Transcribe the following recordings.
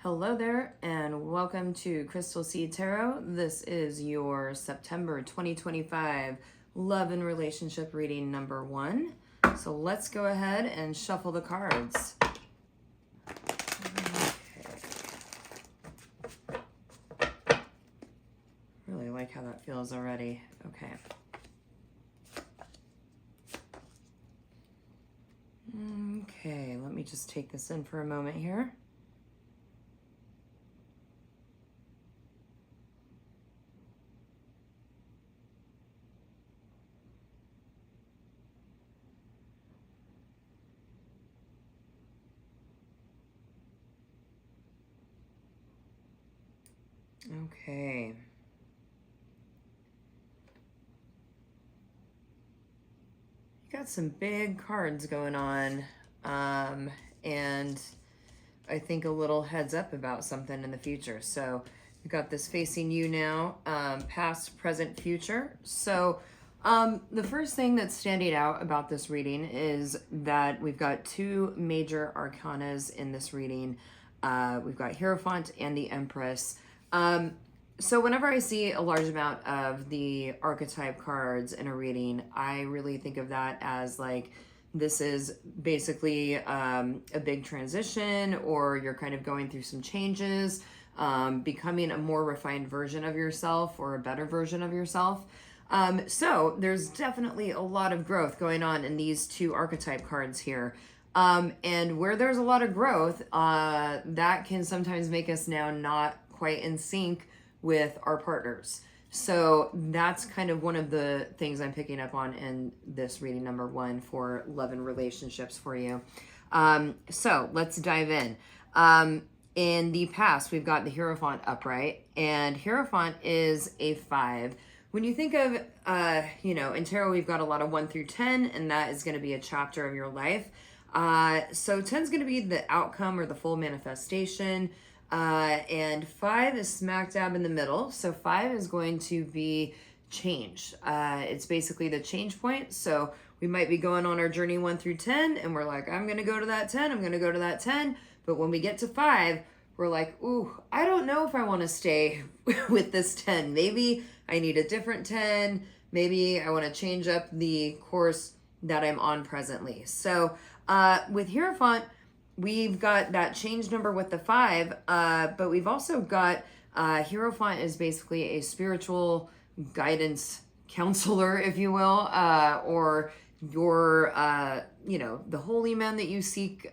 Hello there, and welcome to Crystal Seed Tarot. This is your September 2025 love and relationship reading number 1. So let's go ahead and shuffle the cards. Okay. Really like how that feels already. Okay. Okay, let me just take this in for a moment here. Okay. You got some big cards going on, and I think a little heads up about something in the future. So you've got this facing you now, past, present, future. So the first thing that's standing out about this reading is that we've got two major arcanas in this reading. We've got Hierophant and the Empress. So whenever I see a large amount of the archetype cards in a reading, I really think of that as like, this is basically a big transition, or you're kind of going through some changes, becoming a more refined version of yourself or a better version of yourself. So there's definitely a lot of growth going on in these two archetype cards here. And where there's a lot of growth, that can sometimes make us now not quite in sync with our partners. So that's kind of one of the things I'm picking up on in this reading number 1 for love and relationships for you. So let's dive in. In the past, we've got the Hierophant upright, and Hierophant is a 5. When you think of, in tarot, we've got a lot of 1 through 10, and that is going to be a chapter of your life. So 10 is going to be the outcome or the full manifestation. And 5 is smack dab in the middle. So 5 is going to be change. It's basically the change point. So we might be going on our journey 1 through 10, and we're like, I'm going to go to that 10. I'm going to go to that 10. But when we get to 5, we're like, ooh, I don't know if I want to stay with this 10. Maybe I need a different 10. Maybe I want to change up the course that I'm on presently. So with Hierophant, we've got that change number with the 5, but we've also got Hierophant is basically a spiritual guidance counselor, if you will, or your, the holy man that you seek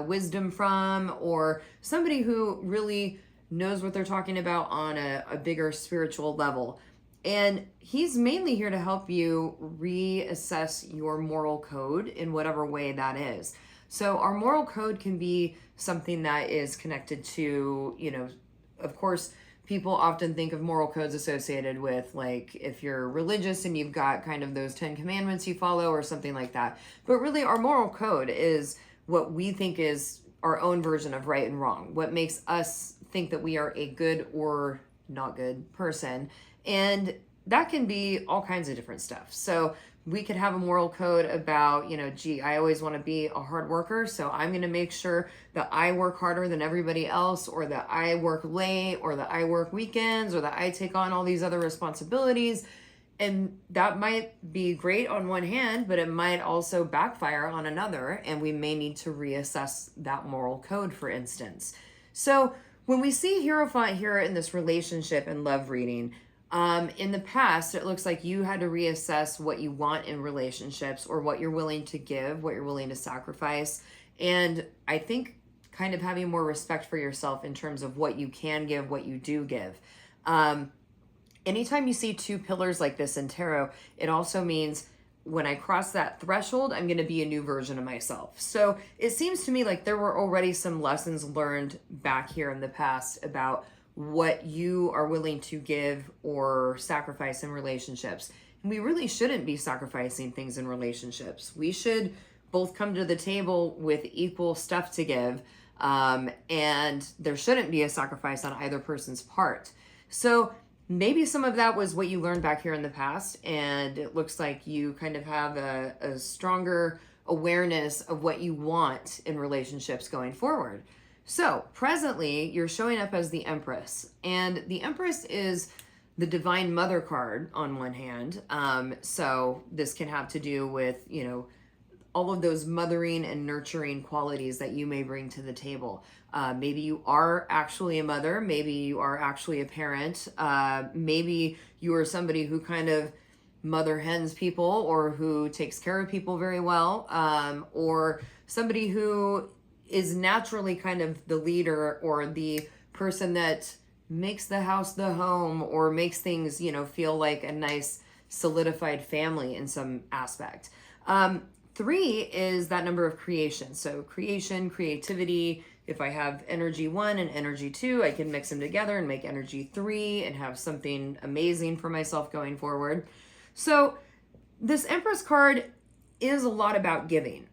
wisdom from, or somebody who really knows what they're talking about on a bigger spiritual level. And he's mainly here to help you reassess your moral code in whatever way that is. So our moral code can be something that is connected to, of course, people often think of moral codes associated with, like, if you're religious and you've got kind of those 10 commandments you follow or something like that. But really, our moral code is what we think is our own version of right and wrong, what makes us think that we are a good or not good person. And that can be all kinds of different stuff. So we could have a moral code about, I always want to be a hard worker, so I'm going to make sure that I work harder than everybody else, or that I work late, or that I work weekends, or that I take on all these other responsibilities. And that might be great on one hand, but it might also backfire on another, and we may need to reassess that moral code, for instance. So when we see Hierophant here in this relationship and love reading, in the past, it looks like you had to reassess what you want in relationships, or what you're willing to give, what you're willing to sacrifice. And I think kind of having more respect for yourself in terms of what you can give, what you do give. Anytime you see two pillars like this in tarot, it also means when I cross that threshold, I'm going to be a new version of myself. So it seems to me like there were already some lessons learned back here in the past about what you are willing to give or sacrifice in relationships. And we really shouldn't be sacrificing things in relationships. We should both come to the table with equal stuff to give, and there shouldn't be a sacrifice on either person's part. So maybe some of that was what you learned back here in the past, and it looks like you kind of have a stronger awareness of what you want in relationships going forward. So presently, you're showing up as the Empress, and the Empress is the Divine Mother card on one hand. So this can have to do with, you know, all of those mothering and nurturing qualities that you may bring to the table. Maybe you are actually a mother. Maybe you are actually a parent. Maybe you are somebody who kind of mother hens people, or who takes care of people very well, or somebody who is naturally kind of the leader or the person that makes the house the home, or makes things, you know, feel like a nice solidified family in some aspect. 3 is that number of creation. So creation, creativity. If I have energy 1 and energy 2, I can mix them together and make energy 3 and have something amazing for myself going forward. So this Empress card is a lot about giving.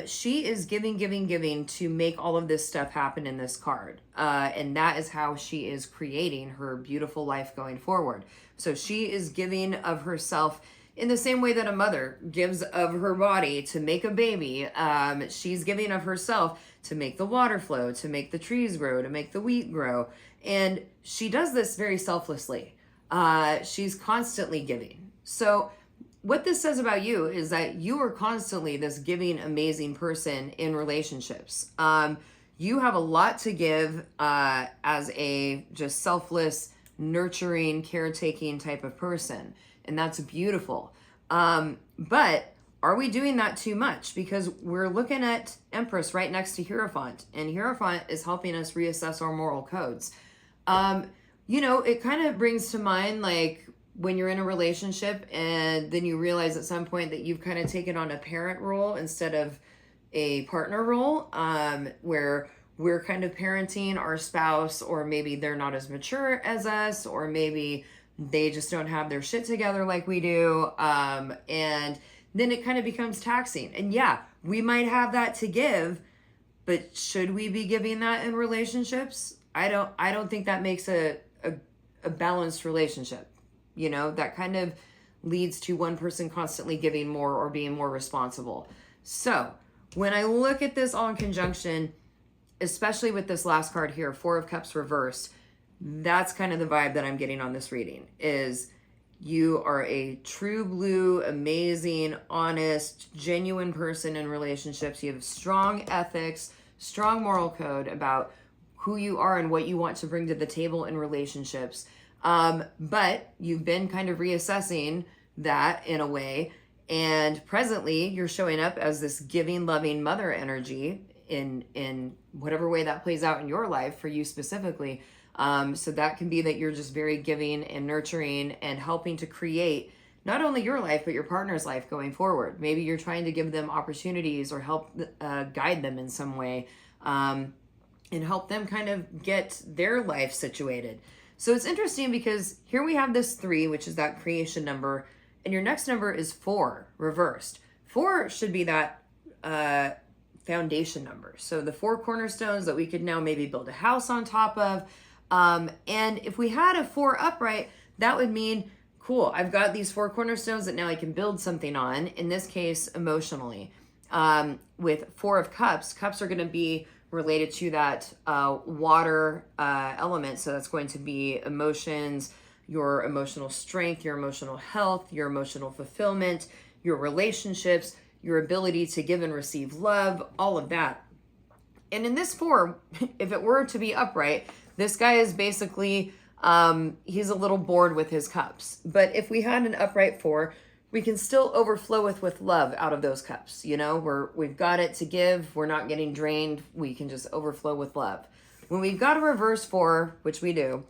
She is giving to make all of this stuff happen in this card. And that is how she is creating her beautiful life going forward. So she is giving of herself in the same way that a mother gives of her body to make a baby. She's giving of herself to make the water flow, to make the trees grow, to make the wheat grow. And she does this very selflessly. She's constantly giving. So what this says about you is that you are constantly this giving, amazing person in relationships. You have a lot to give as a just selfless, nurturing, caretaking type of person. And that's beautiful. But are we doing that too much? Because we're looking at Empress right next to Hierophant, and Hierophant is helping us reassess our moral codes. You know, it kind of brings to mind like when you're in a relationship and then you realize at some point that you've kind of taken on a parent role instead of a partner role, where we're kind of parenting our spouse, or maybe they're not as mature as us, or maybe they just don't have their shit together like we do. And then it kind of becomes taxing. And yeah, we might have that to give, but should we be giving that in relationships? I don't think that makes a balanced relationship. You know, that kind of leads to one person constantly giving more or being more responsible. So when I look at this all in conjunction, especially with this last card here, 4 of Cups reversed, that's kind of the vibe that I'm getting on this reading, is you are a true blue, amazing, honest, genuine person in relationships. You have strong ethics, strong moral code about who you are and what you want to bring to the table in relationships. But you've been kind of reassessing that in a way. And presently you're showing up as this giving, loving mother energy in whatever way that plays out in your life for you specifically. So that can be that you're just very giving and nurturing and helping to create not only your life, but your partner's life going forward. Maybe you're trying to give them opportunities or help guide them in some way, and help them kind of get their life situated. So it's interesting because here we have this 3, which is that creation number, and your next number is 4 reversed. 4 should be that foundation number. So the 4 cornerstones that we could now maybe build a house on top of. And if we had a 4 upright, that would mean, cool, I've got these 4 cornerstones that now I can build something on, in this case, emotionally. With 4 of Cups, cups are going to be related to that water element. So that's going to be emotions, your emotional strength, your emotional health, your emotional fulfillment, your relationships, your ability to give and receive love, all of that. And in this 4, if it were to be upright, this guy is basically, he's a little bored with his cups. But if we had an upright 4, we can still overflow with love out of those cups. You know, we've got it to give. We're not getting drained. We can just overflow with love. When we've got a reverse 4, which we do,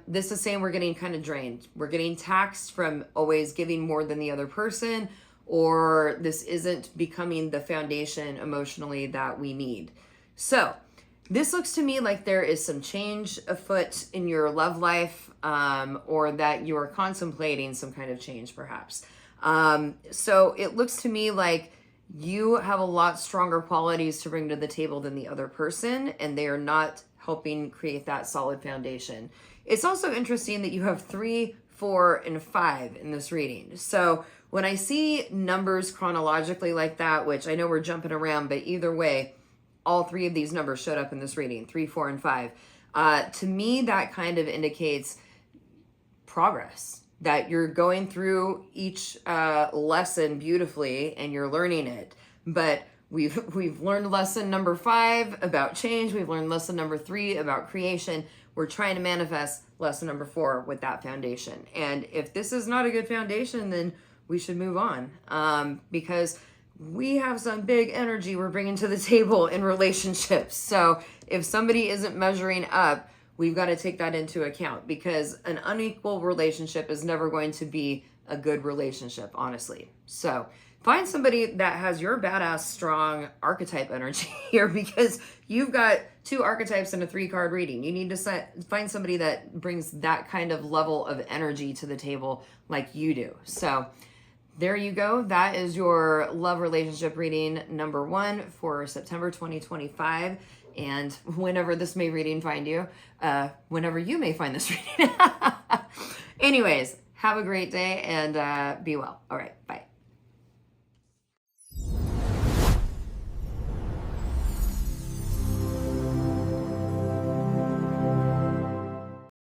this is saying we're getting kind of drained. We're getting taxed from always giving more than the other person, or this isn't becoming the foundation emotionally that we need. So this looks to me like there is some change afoot in your love life, or that you're contemplating some kind of change perhaps. So it looks to me like you have a lot stronger qualities to bring to the table than the other person, and they are not helping create that solid foundation. It's also interesting that you have 3, 4, and 5 in this reading. So when I see numbers chronologically like that, which I know we're jumping around, but either way, all three of these numbers showed up in this reading, 3, 4, and 5. To me, that kind of indicates progress, that you're going through each lesson beautifully and you're learning it. But we've learned lesson number 5 about change. We've learned lesson number 3 about creation. We're trying to manifest lesson number 4 with that foundation. And if this is not a good foundation, then we should move on, because we have some big energy we're bringing to the table in relationships. So if somebody isn't measuring up, we've got to take that into account, because an unequal relationship is never going to be a good relationship, honestly. So find somebody that has your badass, strong archetype energy here, because you've got 2 archetypes in a 3-card reading. You need to find somebody that brings that kind of level of energy to the table like you do. So there you go. That is your love relationship reading number 1 for September 2025. And whenever this may reading find you, whenever you may find this reading. Anyways, have a great day and be well. All right.